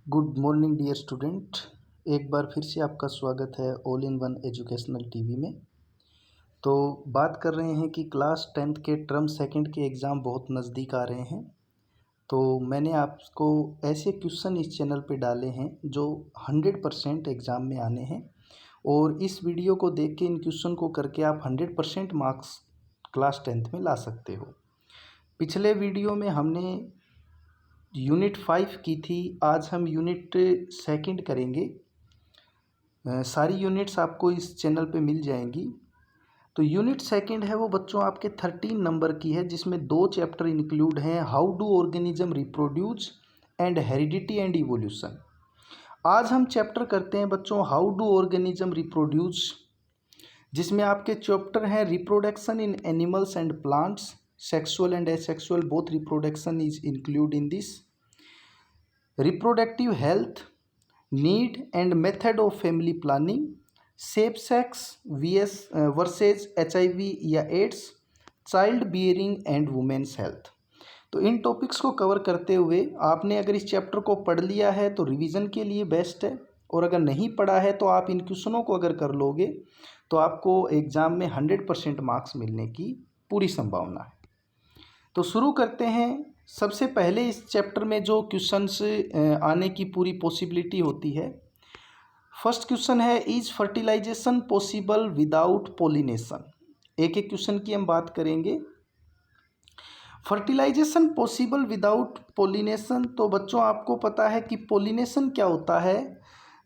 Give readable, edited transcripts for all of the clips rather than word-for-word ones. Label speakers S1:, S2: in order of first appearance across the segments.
S1: Good morning dear student. एक बार फिर से आपका स्वागत है all in one educational TV में। तो बात कर रहे हैं कि क्लास 10th के टर्म सेकंड के एग्ज़ाम बहुत नज़दीक आ रहे हैं। तो मैंने आपको ऐसे क्वेश्चन इस चैनल पे डाले हैं जो 100% एग्ज़ाम में आने हैं, और इस वीडियो को देख के इन क्वेश्चन को करके आप 100% मार्क्स क्लास 10th में ला सकते हो। पिछले वीडियो में हमने यूनिट 5 की थी, आज हम यूनिट सेकंड करेंगे। सारी यूनिट्स आपको इस चैनल पे मिल जाएंगी। तो यूनिट सेकंड है वो बच्चों आपके 13 नंबर की है, जिसमें 2 चैप्टर इंक्लूड हैं, how do organism reproduce and heredity and evolution. आज हम चैप्टर करते हैं बच्चों हाउ डू ऑर्गेनिज्म रिप्रोड्यूस, जिसमें आपके चैप्टर हैं reproduction in animals and plants, sexual and asexual both reproduction is include in this, reproductive health, need and method of family planning, safe sex versus HIV या AIDS, child bearing and women's health. तो इन topics को cover करते हुए आपने अगर इस chapter को पढ़ लिया है तो रिवीजन के लिए बेस्ट है, और अगर नहीं पढ़ा है तो आप इन क्वेश्चनों को अगर कर लोगे तो आपको एग्ज़ाम में 100% मार्क्स मिलने की पूरी संभावना है। तो शुरू करते हैं। सबसे पहले इस चैप्टर में जो क्वेश्चंस आने की पूरी पॉसिबिलिटी होती है, फर्स्ट क्वेश्चन है is fertilisation possible without pollination. एक एक क्वेश्चन की हम बात करेंगे। फर्टिलाइजेशन पॉसिबल विदाउट पोलिनेशन, तो बच्चों आपको पता है कि पोलिनेशन क्या होता है,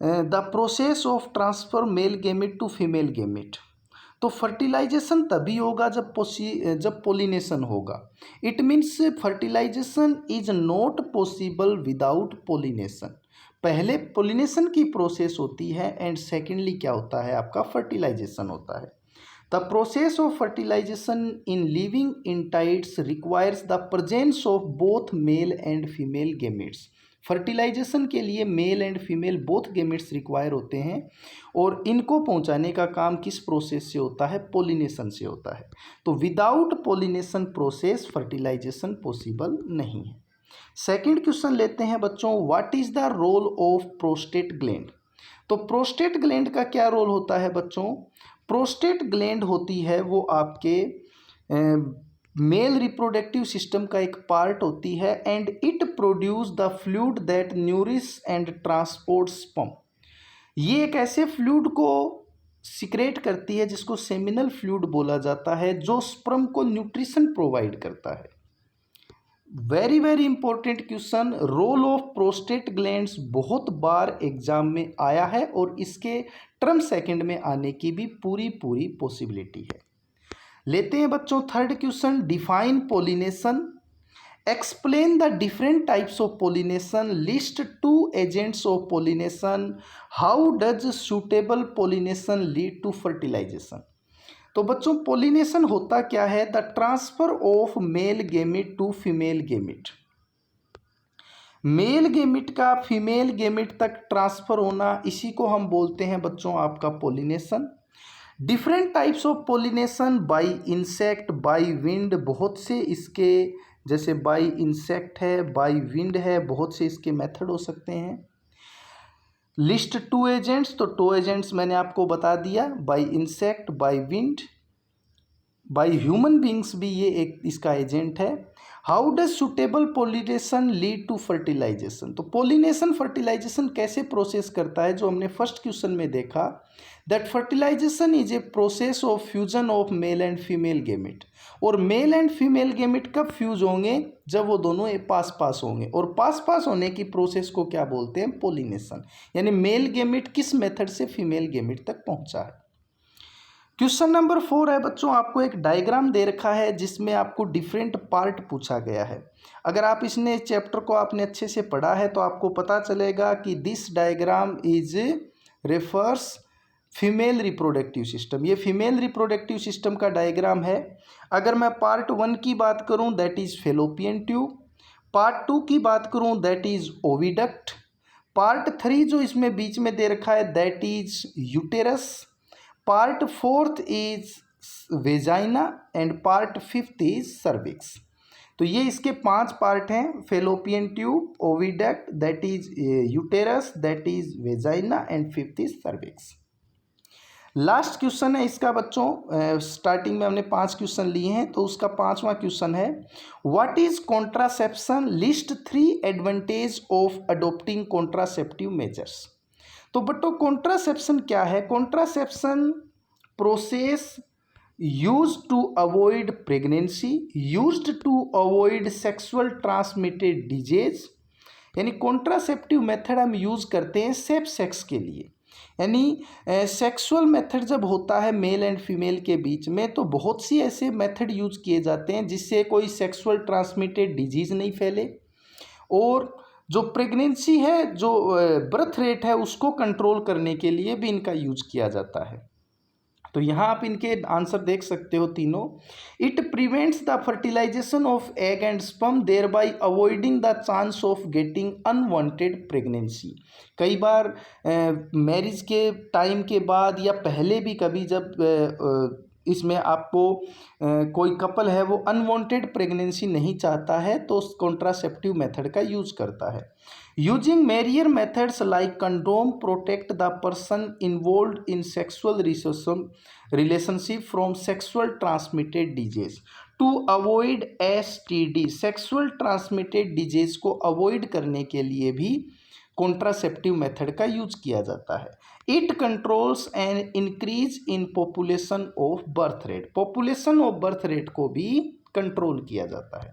S1: the process of transfer male gamete to female gamete. तो फर्टिलाइजेशन तभी होगा जब पोलिनेशन होगा। It means fertilisation is not possible without pollination. पहले पोलिनेशन की प्रोसेस होती है एंड सेकेंडली क्या होता है, आपका फर्टिलाइजेशन होता है। The process of fertilisation in living entities requires the presence of both male and female gametes. Fertilisation के लिए male and female both gametes require होते हैं, और इनको पहुंचाने का काम किस प्रोसेस से होता है, पोलिनेशन से होता है। तो without pollination process fertilisation possible नहीं है। सेकंड क्वेश्चन लेते हैं बच्चों, what is the role of prostate gland. तो प्रोस्टेट ग्लैंड का क्या रोल होता है बच्चों, प्रोस्टेट ग्लैंड होती है वो आपके मेल रिप्रोडक्टिव सिस्टम का एक पार्ट होती है, and it produce the fluid that nourish and transport sperm. ये एक ऐसे फ्लूइड को सिक्रेट करती है जिसको सेमिनल फ्लूइड बोला जाता है, जो स्पर्म को न्यूट्रिशन प्रोवाइड करता है। Very very important question, role of prostate glands बहुत बार एग्जाम में आया है, और इसके टर्म सेकंड में आने की भी पूरी पॉसिबिलिटी है। लेते हैं बच्चों third question, define pollination, explain the different types of pollination, list 2 agents of pollination, how does suitable pollination lead to fertilisation. तो बच्चों पोलिनेशन होता क्या है, the transfer of male gamete to female gamete. Male gamete का female gamete तक transfer होना, इसी को हम बोलते हैं बच्चों आपका pollination. Different types of pollination, by insect, by wind, बहुत से इसके, जैसे बाय इंसेक्ट है, बाय विंड है, बहुत से इसके मेथड हो सकते हैं। लिस्ट 2 एजेंट्स, तो 2 एजेंट्स मैंने आपको बता दिया, by insect, by wind, by human beings भी ये एक इसका एजेंट है। How does suitable pollination lead to fertilisation. तो पोलिनेशन फर्टिलाइजेशन कैसे प्रोसेस करता है, जो हमने फर्स्ट क्वेश्चन में देखा, that fertilisation is a process of fusion of male and female gamete. और मेल एंड फीमेल गेमिट कब फ्यूज होंगे, जब वो दोनों पास पास होंगे, और पास पास होने की प्रोसेस को क्या बोलते हैं, पोलिनेशन। यानी मेल गेमिट किस मेथड से फीमेल गेमिट तक पहुंचा है। क्वेश्चन नंबर 4 है बच्चों, आपको एक डायग्राम दे रखा है जिसमें आपको डिफरेंट पार्ट पूछा गया है। अगर आप इसने चैप्टर को आपने अच्छे से पढ़ा है तो आपको पता चलेगा कि this diagram is refers female reproductive system. ये फीमेल रिप्रोडक्टिव सिस्टम का डायग्राम है। अगर मैं पार्ट 1 की बात करूं that is fallopian tube, part 2 की बात करूं दैट इज ओविडक्ट, पार्ट 3 जो इसमें बीच में दे रखा है that is uterus, part 4th is vagina, and part 5th is cervix. तो ये इसके 5 पार्ट हैं, fallopian tube, oviduct, that is uterus, that is vagina and fifth is cervix. Last question है इसका बच्चों, स्टार्टिंग में हमने 5 क्वेश्चन लिए हैं, तो उसका 5वां क्वेश्चन है, what is contraception, list 3 advantage of adopting contraceptive measures. तो बच्चों कॉन्ट्रासेप्शन क्या है? Contraception process used to avoid pregnancy, used to avoid sexual transmitted disease, यानी कॉन्ट्रासेप्टिव मेथड हम यूज़ करते हैं सेफ सेक्स के लिए, यानी सेक्सुअल मेथड जब होता है मेल एंड फीमेल के बीच में, तो बहुत सी ऐसे मेथड यूज़ किए जाते हैं जिससे कोई सेक्सुअल ट्रांसमिटेड डिजीज़ नहीं फैले, और जो प्रेगनेंसी है, जो बर्थ रेट है, उसको कंट्रोल करने के लिए भी इनका यूज किया जाता है। तो यहाँ आप इनके आंसर देख सकते हो तीनों। It prevents the fertilisation of egg and sperm thereby avoiding the chance of getting unwanted pregnancy. कई बार मैरिज के टाइम के बाद या पहले भी कभी जब इसमें आपको कोई कपल है वो अनवांटेड प्रेगनेंसी नहीं चाहता है, तो कॉन्ट्रासेप्टिव मेथड का यूज करता है। Using barrier methods like condom protect the person involve in sexual relationship from sexual transmitted disease to avoid STD। Sexual transmitted disease को अवॉइड करने के लिए भी कॉन्ट्रासेप्टिव मेथड का यूज किया जाता है। It controls and increase in population of birth rate. Population of birth rate को भी कंट्रोल किया जाता है।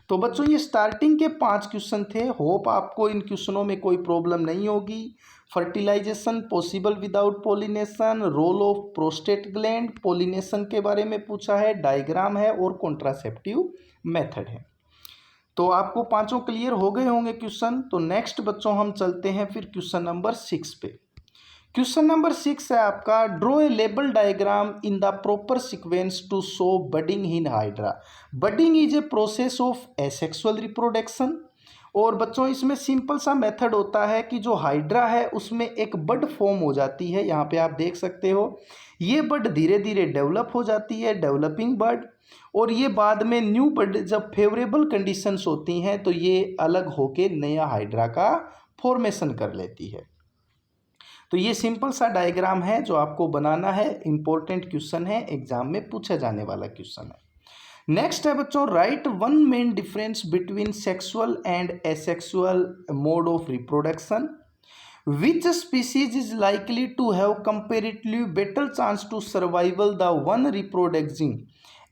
S1: तो बच्चों ये स्टार्टिंग के 5 क्वेश्चन थे। होप आपको इन क्वेश्चनों में कोई प्रॉब्लम नहीं होगी। Fertilisation possible without pollination, role of prostate gland, pollination के बारे में पूछा है, डायग्राम है और कॉन्ट्रासेप्टिव मेथड है। तो आपको 5 क्लियर हो गए होंगे क्वेश्चन। तो नेक्स्ट बच्चों हम चलते हैं फिर क्वेश्चन नंबर 6 पे। क्वेश्चन नंबर 6 है आपका, draw a label diagram in the proper sequence to show budding in hydra. Budding is a process of asexual reproduction. और बच्चों इसमें सिंपल सा मेथड होता है कि जो हाइड्रा है उसमें एक बड फॉर्म हो जाती है, यहाँ पे आप देख सकते हो। ये बड धीरे धीरे डेवलप हो जाती है, डेवलपिंग बड, और ये बाद में न्यू बड जब फेवरेबल कंडीशंस होती हैं तो ये अलग होके नया हाइड्रा का फॉर्मेशन कर लेती है। तो ये सिंपल सा डायग्राम है जो आपको बनाना है। इंपॉर्टेंट क्वेश्चन है, एग्जाम में पूछा जाने वाला क्वेश्चन है। नेक्स्ट है बच्चों, write one main difference between sexual and asexual mode of reproduction. Which species is likely to have comparatively better chance to survival, the one reproducing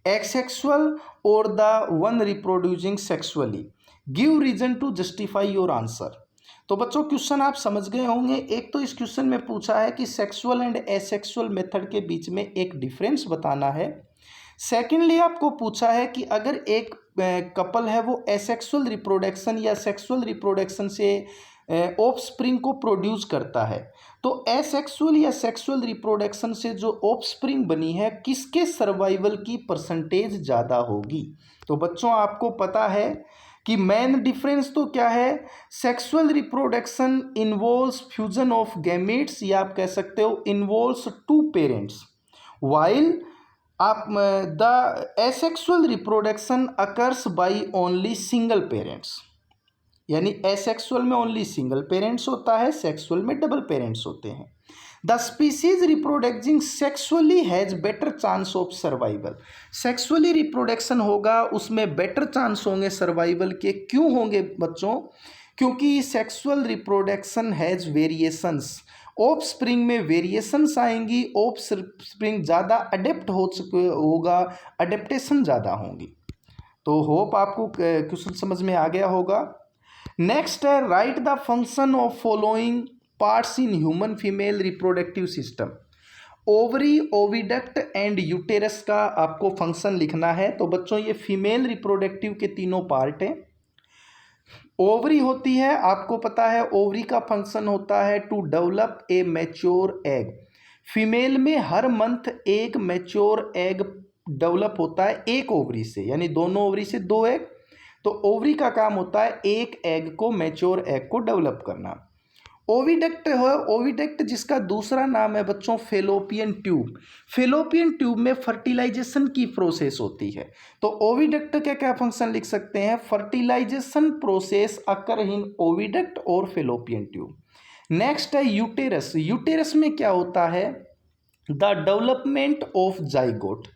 S1: asexual or the one reproducing sexually? Give reason to justify your answer। तो बच्चों question आप समझ गए होंगे। एक तो इस question में पूछा है कि सेक्सुअल एंड एसेक्सुअल मेथड के बीच में एक डिफरेंस बताना है। सेकेंडली आपको पूछा है कि अगर एक कपल है वो एसेक्सुअल रिप्रोडक्शन या सेक्सुअल रिप्रोडक्शन से ऑफस्प्रिंग को प्रोड्यूस करता है, तो एसेक्सुअल या सेक्सुअल रिप्रोडक्शन से जो ऑफस्प्रिंग बनी है किसके सर्वाइवल की परसेंटेज ज़्यादा होगी। तो बच्चों आपको पता है कि मेन डिफरेंस तो क्या है, sexual reproduction involves fusion of gametes, या आप कह सकते हो इन्वॉल्व्स 2 पेरेंट्स, वाइल आप the asexual reproduction occurs by only single parents. यानी एसेक्सुअल में ओनली सिंगल पेरेंट्स होता है, सेक्सुअल में डबल पेरेंट्स होते हैं। The species reproducing sexually has better chance of survival. Sexually reproduction होगा उसमें बेटर चांस होंगे सर्वाइवल के। क्यों होंगे बच्चों? क्योंकि sexual reproduction has variations, of spring में वेरिएशंस आएंगी, ऑफ स्प्रिंग ज़्यादा अडेप्ट होगा, अडेप्टेशन ज़्यादा होंगी। तो होप आपको क्वेश्चन समझ में आ गया होगा। नेक्स्ट है, right the function of following parts in human female reproductive system. Ovary, oviduct and uterus का आपको फंक्शन लिखना है। तो बच्चों ये फीमेल रिप्रोडक्टिव के तीनों पार्ट हैं। ओवरी होती है, आपको पता है ओवरी का फंक्शन होता है to develop a mature egg. Female में हर मंथ एक मैच्योर एग डेवलप होता है एक ओवरी से, यानी दोनों ओवरी से 2 एग। तो ओवरी का काम होता है एक एग को, मैच्योर एग को डेवलप करना। ओविडक्ट है, ओविडक्ट जिसका दूसरा नाम है बच्चों फेलोपियन ट्यूब। फेलोपियन ट्यूब में फर्टिलाइजेशन की प्रोसेस होती है। तो ओविडक्ट का क्या फंक्शन लिख सकते हैं, फर्टिलाइजेशन प्रोसेस अकर इन ओविडक्ट और फेलोपियन ट्यूब। नेक्स्ट है यूटेरस। यूटेरस में क्या होता है, द डेवलपमेंट ऑफ जाइगोट।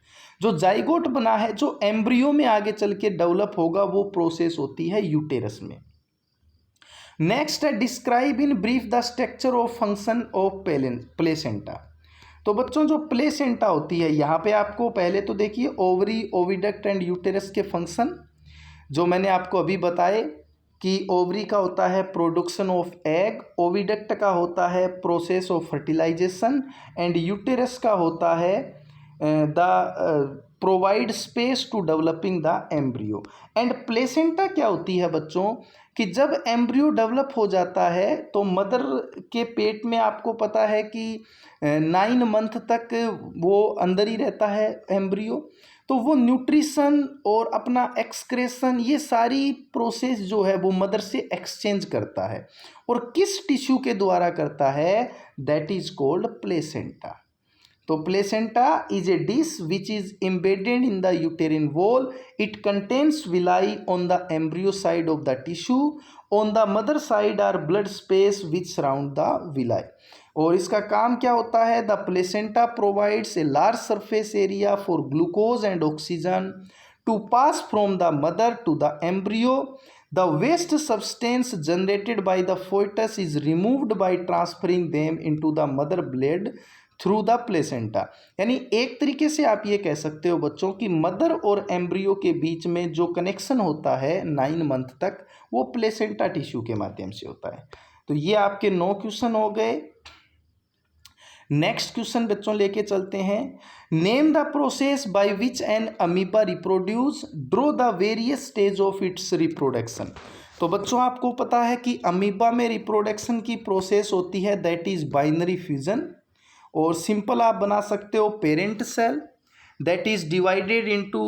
S1: जो जाइगोट बना है, जो एम्ब्रियो में आगे चल के डेवलप होगा, वो प्रोसेस होती है यूटेरस में। नेक्स्ट है describe in brief the structure of function of placenta. तो बच्चों जो प्लेसेंटा होती है, यहाँ पे आपको पहले तो देखिए ओवरी, ओविडक्ट एंड यूटेरस के फंक्शन जो मैंने आपको अभी बताए कि ओवरी का होता है प्रोडक्शन ऑफ एग, ओविडक्ट का होता है process of fertilisation and uterus का होता है the provide space to developing the embryo. And placenta क्या होती है बच्चों कि जब एम्ब्रियो डेवलप हो जाता है तो मदर के पेट में आपको पता है कि 9 मंथ तक वो अंदर ही रहता है एम्ब्रियो। तो वो न्यूट्रिशन और अपना एक्सक्रेशन, ये सारी प्रोसेस जो है वो मदर से एक्सचेंज करता है। और किस टिश्यू के द्वारा करता है, दैट इज कॉल्ड प्लेसेंटा। तो placenta is a dish which is embedded in the uterine wall. It contains villi on the embryo side of the tissue. On the mother side are blood space which surround the villi. और इसका काम क्या होता है, the placenta provides a large surface area for glucose and oxygen to pass from the mother to the embryo. The waste substance generated by the fetus is removed by transferring them into the mother blood through the placenta. यानी एक तरीके से आप ये कह सकते हो बच्चों कि मदर और एम्ब्रियो के बीच में जो कनेक्शन होता है 9 मंथ तक, वो प्लेसेंटा टिश्यू के माध्यम से होता है। तो ये आपके 9 क्वेश्चन हो गए। नेक्स्ट क्वेश्चन बच्चों लेके चलते हैं। Name the process by which N amoeba reproduce, draw the various stage of its reproduction. तो बच्चों आपको पता है कि अमीबा में रिप्रोडक्शन की प्रोसेस होती है दैट इज बाइनरी फ्यूजन। और सिंपल आप बना सकते हो parent cell that is divided into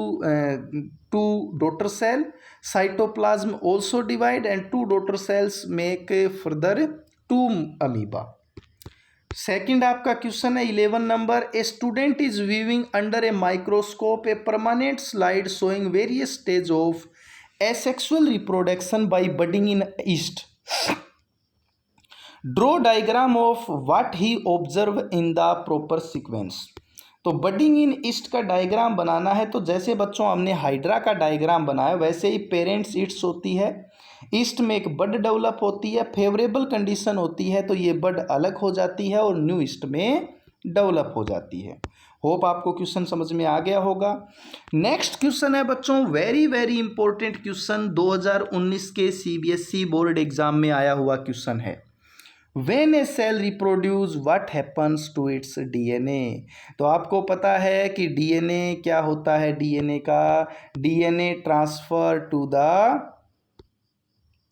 S1: 2 daughter cell, cytoplasm also divide and 2 daughter cells make further 2 amoeba. Second आपका क्वेश्चन है 11 number, a student is viewing under a microscope a permanent slide showing various stage of asexual reproduction by budding in yeast. Draw diagram of what he observe in the proper sequence. तो budding in east का diagram बनाना है, तो जैसे बच्चों हमने hydra का diagram बनाया वैसे ही पेरेंट्स ईस्ट होती है, ईस्ट में एक बड डेवलप होती है, फेवरेबल कंडीशन होती है तो ये बड अलग हो जाती है और न्यू ईस्ट में डेवलप हो जाती है। होप आपको क्वेश्चन समझ में आ गया होगा। नेक्स्ट क्वेश्चन है बच्चों वेरी वेरी इंपॉर्टेंट क्वेश्चन, 2019 के CBSE बोर्ड एग्जाम में आया हुआ क्वेश्चन है। When a cell reproduce, what happens to its DNA? तो आपको पता है कि DNA क्या होता है, DNA का DNA transfer to the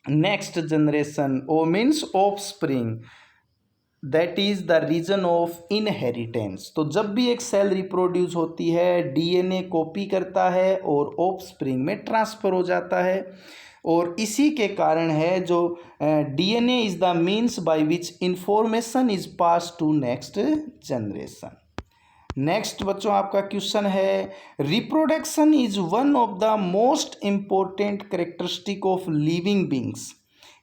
S1: next generation, ओ means offspring, that is the reason of inheritance. तो जब भी एक सेल रिप्रोड्यूस होती है DNA कॉपी करता है और ऑफस्प्रिंग में ट्रांसफर हो जाता है, और इसी के कारण है जो DNA is the means by which information is pass to next generation. Next बच्चों आपका क्वेश्चन है reproduction is one of the most important characteristic of living beings,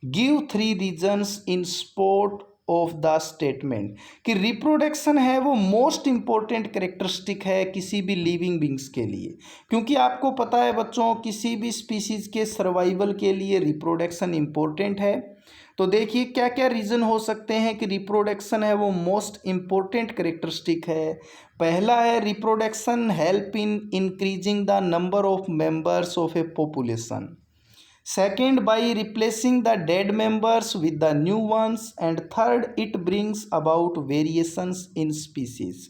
S1: give 3 reasons in support of the statement. कि reproduction है वो most important characteristic है किसी भी living beings के लिए, क्योंकि आपको पता है बच्चों किसी भी स्पीसीज के सर्वाइवल के लिए रिप्रोडक्शन इंपॉर्टेंट है। तो देखिए क्या क्या रीज़न हो सकते हैं कि रिप्रोडक्शन है वो मोस्ट इंपॉर्टेंट कैरेक्टरिस्टिक है। पहला है reproduction help in increasing the number of members of A population. Second, by replacing the dead members with the new ones. And third, it brings about variations in species,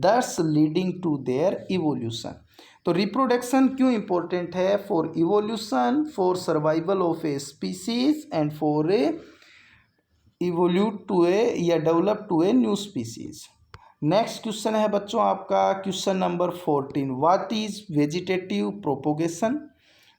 S1: thus leading to their evolution. तो reproduction क्यों important है? For evolution, for survival of a species and for a evolute to a या develop to a new species. Next question है बच्चों आपका question number 14, what is vegetative propagation?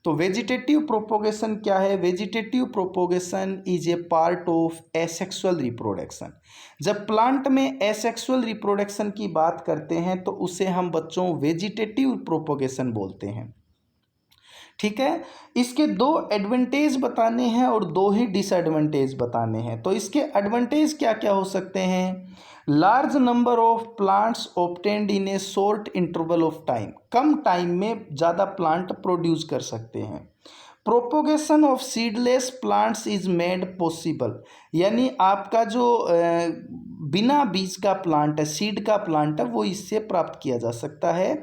S1: तो vegetative propagation क्या है? Vegetative propagation is a part of asexual reproduction. जब plant में asexual reproduction की बात करते हैं तो उसे हम बच्चों वेजिटेटिव प्रोपोगेशन बोलते हैं। ठीक है, इसके दो एडवांटेज बताने हैं और दो ही डिसएडवांटेज बताने हैं। तो इसके एडवांटेज क्या क्या हो सकते हैं? Large number of plants obtained in A short interval of time, come time में ज़्यादा प्लांट प्रोड्यूस कर सकते हैं। Propagation of seedless plants is made possible, यानी आपका जो बिना बीज का प्लांट है, सीड का प्लांट है, वो इससे प्राप्त किया जा सकता है,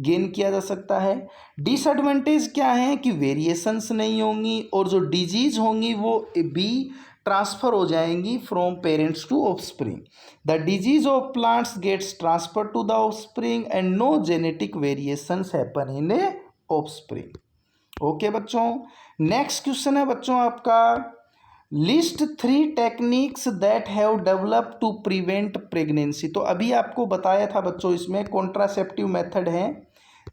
S1: गेन किया जा सकता है। डिसएडवांटेज क्या है कि वेरिएशंस नहीं होंगी और जो डिजीज होंगी वो बी ट्रांसफर हो जाएंगी from parents to offspring. The disease of plants gets transfer to the offspring and no genetic variations happen in a offspring. Okay बच्चों, नेक्स्ट क्वेश्चन है बच्चों आपका, list 3 techniques that have developed to prevent pregnancy. तो अभी आपको बताया था बच्चों, इसमें कॉन्ट्रासेप्टिव मेथड है,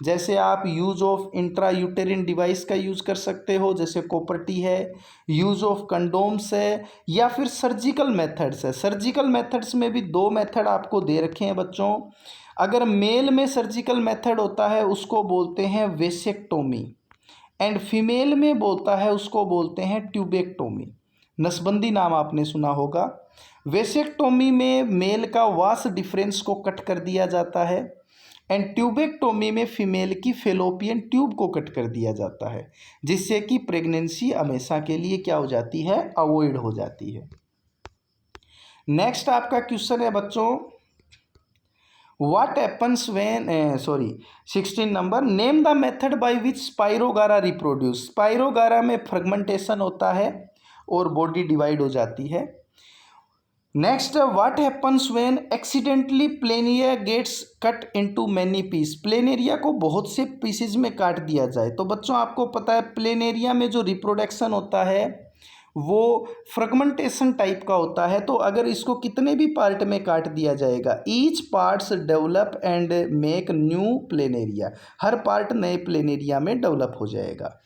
S1: जैसे आप यूज ऑफ इंट्रा यूटेरिन डिवाइस का यूज़ कर सकते हो, जैसे कॉपर्टी है, यूज ऑफ कंडोम्स है, या फिर सर्जिकल मेथड्स है। सर्जिकल मेथड्स में भी 2 मेथड आपको दे रखे हैं बच्चों। अगर मेल में सर्जिकल मेथड होता है उसको बोलते हैं वेसेक्टोमी, एंड फीमेल में बोलता है उसको बोलते हैं ट्यूबेक्टोमी। नसबंदी नाम आपने सुना होगा। वेसेक्टोमी में मेल का वास डिफरेंस को कट कर दिया जाता है, एंड ट्यूबेक्टोमी में फीमेल की फेलोपियन ट्यूब को कट कर दिया जाता है, जिससे कि प्रेगनेंसी हमेशा के लिए क्या हो जाती है? अवॉइड हो जाती है। नेक्स्ट आपका क्वेश्चन है बच्चों, What happens when 16 number, name the method by which spirogyra reproduce. Spirogyra में फ्रेगमेंटेशन होता है और बॉडी डिवाइड हो जाती है। Next, what happens when accidentally planaria gets cut into many piece. Planaria को बहुत से पीसेज में काट दिया जाए। तो बच्चों आपको पता है प्लेनेरिया में जो रिप्रोडक्शन होता है वो फ्रेगमेंटेशन टाइप का होता है। तो अगर इसको कितने भी पार्ट में काट दिया जाएगा, each parts develop and make new planaria, her part नए प्लेनेरिया में डेवलप हो जाएगा।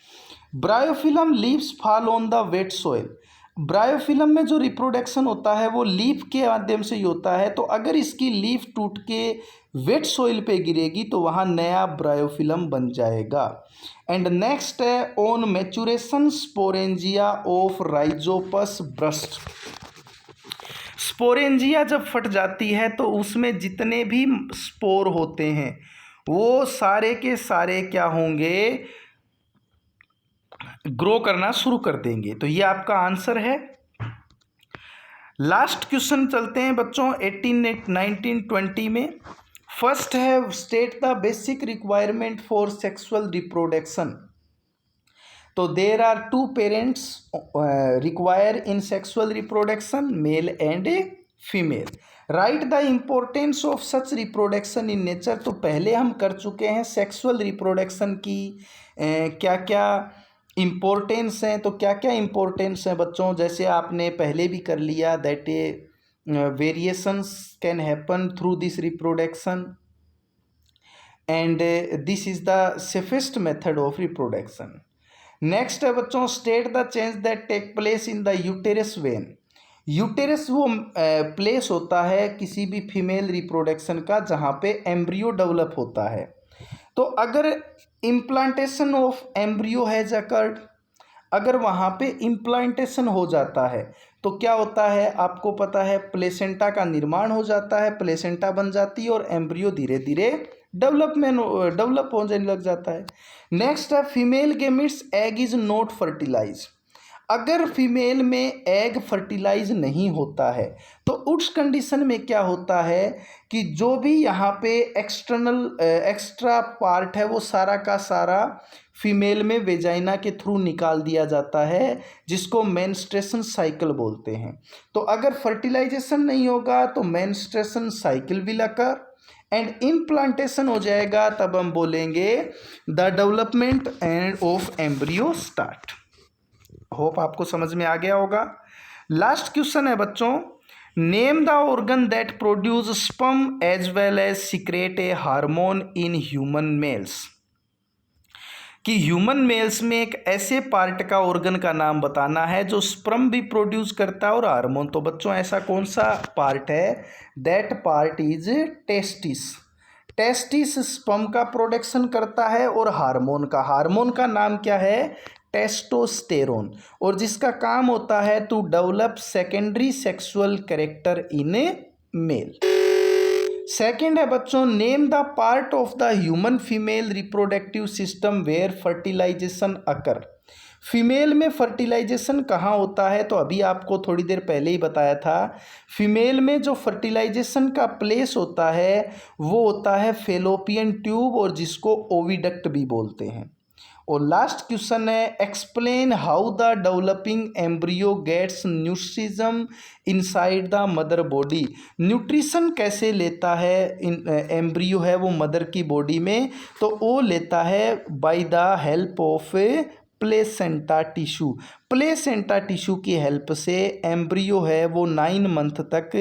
S1: Bryophyllum leaves fall on the wait soil. Bryophyllum में जो रिप्रोडक्शन होता है वो लीफ के माध्यम से ही होता है। तो अगर इसकी लीफ टूट के वेट सॉइल पे गिरेगी तो वहाँ नया ब्रायोफिलम बन जाएगा। एंड नेक्स्ट है, on maturation sporangia of Rhizopus burst. Sporangia जब फट जाती है तो उसमें जितने भी स्पोर होते हैं वो सारे के सारे क्या होंगे? ग्रो करना शुरू कर देंगे। तो ये आपका आंसर है। लास्ट क्वेश्चन चलते हैं बच्चों 18, 19, 20 में। फर्स्ट है, state the basic requirement for sexual reproduction. तो there are 2 parents require in sexual reproduction, male and a female. Write the importance of such reproduction in nature. तो पहले हम कर चुके हैं सेक्सुअल रिप्रोडक्शन की क्या क्या इम्पोर्टेंस हैं। तो क्या क्या इम्पोर्टेंस हैं बच्चों, जैसे आपने पहले भी कर लिया, that a variations can happen through this reproduction and this is the safest method of reproduction. Next है बच्चों, state the change that take place in the uterus when. Uterus वो प्लेस होता है किसी भी फीमेल रिप्रोडक्शन का जहाँ पे एम्ब्रियो डेवलप होता है। तो अगर implantation of embryo has occurred, अगर वहाँ पे इम्प्लांटेशन हो जाता है तो क्या होता है आपको पता है, प्लेसेंटा का निर्माण हो जाता है, प्लेसेंटा बन जाती है और एम्ब्रियो धीरे धीरे डेवलप हो जाने लग जाता है। नेक्स्ट है, female gametes egg is not fertilize. अगर फीमेल में एग फर्टिलाइज नहीं होता है तो उस कंडीशन में क्या होता है कि जो भी यहाँ पे एक्स्ट्रा पार्ट है वो सारा का सारा फीमेल में वेजाइना के थ्रू निकाल दिया जाता है, जिसको मेंस्ट्रुएशन साइकिल बोलते हैं। तो अगर फर्टिलाइजेशन नहीं होगा तो menstruation cycle will occur and implantation हो जाएगा, तब हम बोलेंगे the development end of embryo start. Hope आपको समझ में आ गया होगा। लास्ट क्वेश्चन है बच्चों, name the organ that produce sperm as well as secrete a hormone in human males. कि ह्यूमन मेल्स में एक ऐसे पार्ट का ऑर्गन का नाम बताना है जो स्पर्म भी प्रोड्यूस करता है और हार्मोन। तो बच्चों ऐसा कौन सा पार्ट है? That part is testis. Testis sperm का प्रोडक्शन करता है और हार्मोन का नाम क्या है? टेस्टोस्टेरोन। और जिसका काम होता है to develop secondary sexual character in male. Second है बच्चों, name the part of the human female reproductive system where fertilization occur. Female में फर्टिलाइजेशन कहाँ होता है? तो अभी आपको थोड़ी देर पहले ही बताया था, फीमेल में जो फर्टिलाइजेशन का प्लेस होता है वो होता है फेलोपियन ट्यूब, और जिसको ओविडक्ट भी बोलते हैं। और लास्ट क्वेश्चन है, explain how the developing embryo gets nutrition inside the mother body. Nutrition कैसे लेता है एम्ब्रियो है वो मदर की बॉडी में? तो वो लेता है by the help of placenta tissue. Placenta tissue की हेल्प से एम्ब्रियो है वो 9 मंथ तक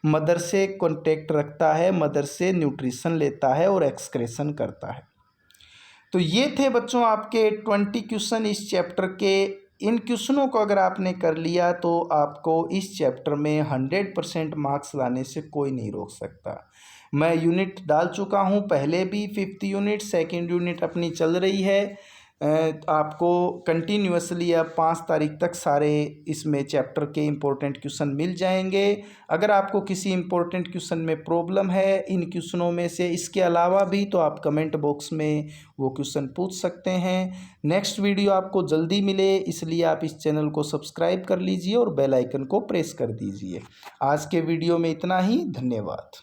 S1: मदर से कॉन्टेक्ट रखता है, मदर से न्यूट्रिशन लेता है और एक्सक्रेशन करता है। तो ये थे बच्चों आपके 20 क्वेश्चन इस चैप्टर के। इन क्वेश्चनों को अगर आपने कर लिया तो आपको इस चैप्टर में 100% मार्क्स लाने से कोई नहीं रोक सकता। मैं यूनिट डाल चुका हूँ पहले भी, 5th यूनिट, 2nd यूनिट अपनी चल रही है। आपको कंटिन्यूसली अब 5 तारीख तक सारे इसमें चैप्टर के इम्पोर्टेंट क्वेश्चन मिल जाएंगे। अगर आपको किसी इम्पोर्टेंट क्वेश्चन में प्रॉब्लम है इन क्वेश्चनों में से, इसके अलावा भी, तो आप कमेंट बॉक्स में वो क्वेश्चन पूछ सकते हैं। नेक्स्ट वीडियो आपको जल्दी मिले इसलिए आप इस चैनल को सब्सक्राइब कर लीजिए और बेल आइकन को प्रेस कर दीजिए। आज के वीडियो में इतना ही, धन्यवाद।